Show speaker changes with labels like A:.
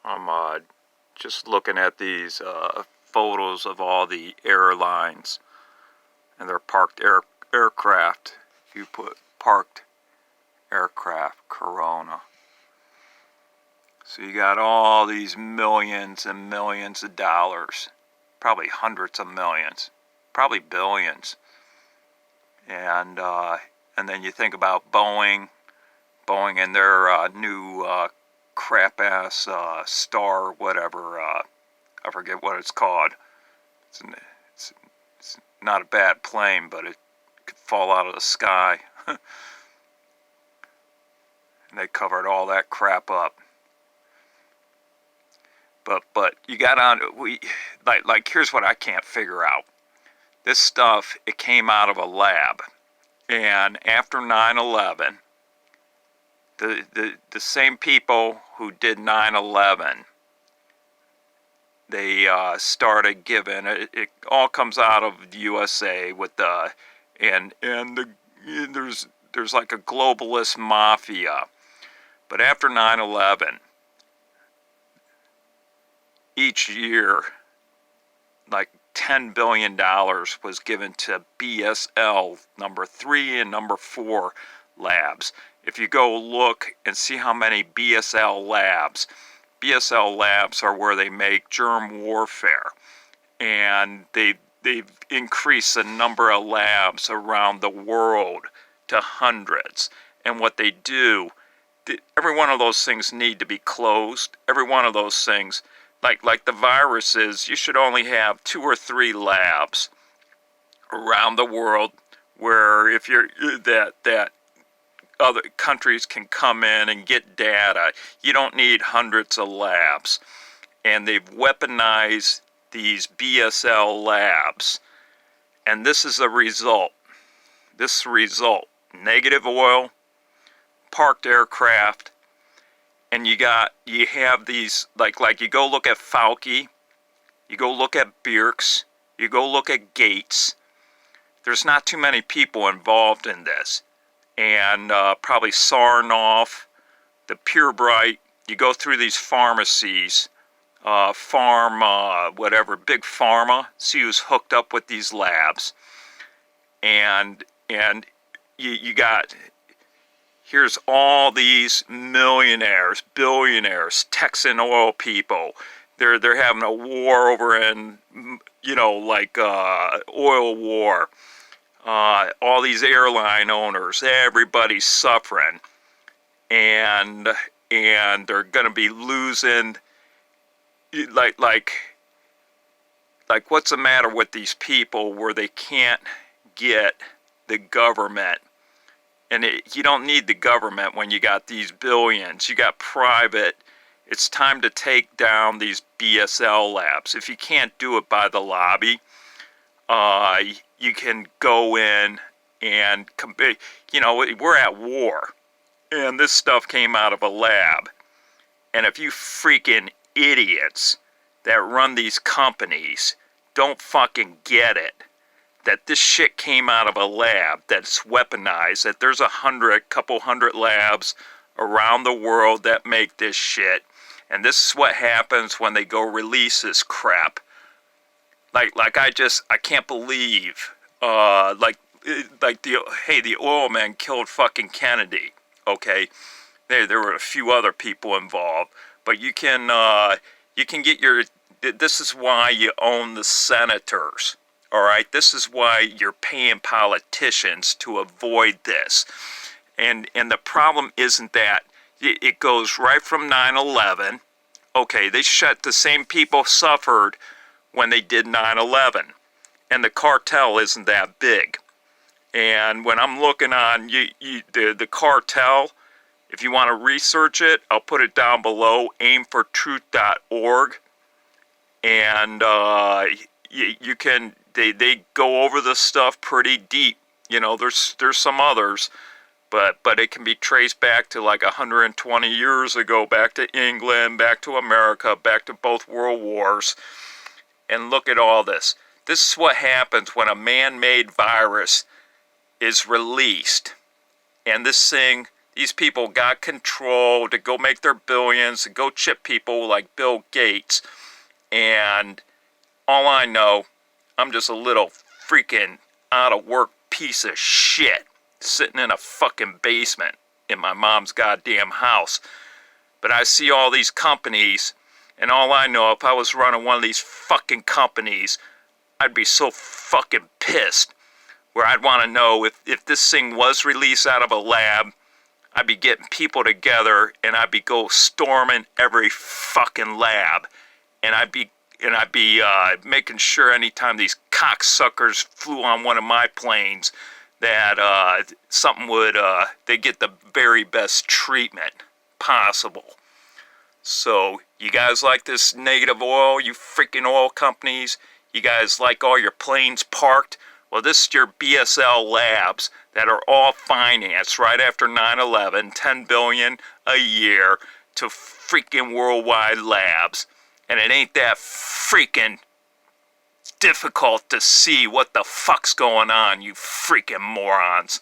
A: I'm just looking at these photos of all the airlines and their parked aircraft. If you put parked aircraft, Corona. So you got all these millions and millions of dollars, probably hundreds of millions, probably billions. And then you think about Boeing and their new crap-ass star, whatever, I forget what it's called. It's not a bad plane, but it could fall out of the sky. And they covered all that crap up. But you got on, like here's what I can't figure out. This stuff, it came out of a lab. And after 9/11, the same people who did 9/11, they started giving it all comes out of the USA with the there's like a globalist mafia. But after 9/11, each year, like $10 billion was given to BSL number 3 and number 4 labs. If you go look and see how many BSL labs are where they make germ warfare, and they've increased the number of labs around the world to hundreds. And what they do, every one of those things need to be closed. Every one of those things, like the viruses, you should only have 2 or 3 labs around the world where if you're that other countries can come in and get data. You don't need hundreds of labs. And they've weaponized these BSL labs. And this is the result. This result. Negative oil, parked aircraft, and you have these, like you go look at Fauci, you go look at Birx, you go look at Gates. There's not too many people involved in this. And probably Sarnoff, the Purebright. You go through these pharmacies, Big Pharma, see who's hooked up with these labs. And you got, here's all these millionaires, billionaires, Texan oil people. They're having a war over in, oil war. All these airline owners, everybody's suffering, and they're going to be losing. Like what's the matter with these people where they can't get the government? And you don't need the government when you got these billions. You got private. It's time to take down these BSL labs. If you can't do it by the lobby, you can go in and, we're at war. And this stuff came out of a lab. And if you freaking idiots that run these companies don't fucking get it, that this shit came out of a lab that's weaponized, that there's couple hundred labs around the world that make this shit. And this is what happens when they go release this crap. I can't believe, the oil men killed fucking Kennedy, okay? There were a few other people involved, but you can get this is why you own the senators, all right? This is why you're paying politicians to avoid this. And the problem isn't that. It goes right from 9/11. Okay, the same people suffered when they did 9/11, and the cartel isn't that big. And when I'm looking on the cartel, if you want to research it, I'll put it down below, aimfortruth.org, and you can they go over this stuff pretty deep. There's some others, but it can be traced back to like 120 years ago, back to England, back to America, back to both world wars. And look at all this. This is what happens when a man-made virus is released. And this thing These people got control to go make their billions, to go chip people like Bill Gates. And all I know, I'm just a little freaking out of work piece of shit sitting in a fucking basement in my mom's goddamn house. But I see all these companies, and all I know, if I was running one of these fucking companies, I'd be so fucking pissed. Where I'd want to know if this thing was released out of a lab, I'd be getting people together and I'd be go storming every fucking lab, and I'd be making sure anytime these cocksuckers flew on one of my planes that something would they get the very best treatment possible. So you guys like this negative oil, you freaking oil companies? You guys like all your planes parked? Well, this is your BSL labs that are all financed right after 9/11, $10 billion a year to freaking worldwide labs. And it ain't that freaking difficult to see what the fuck's going on, you freaking morons.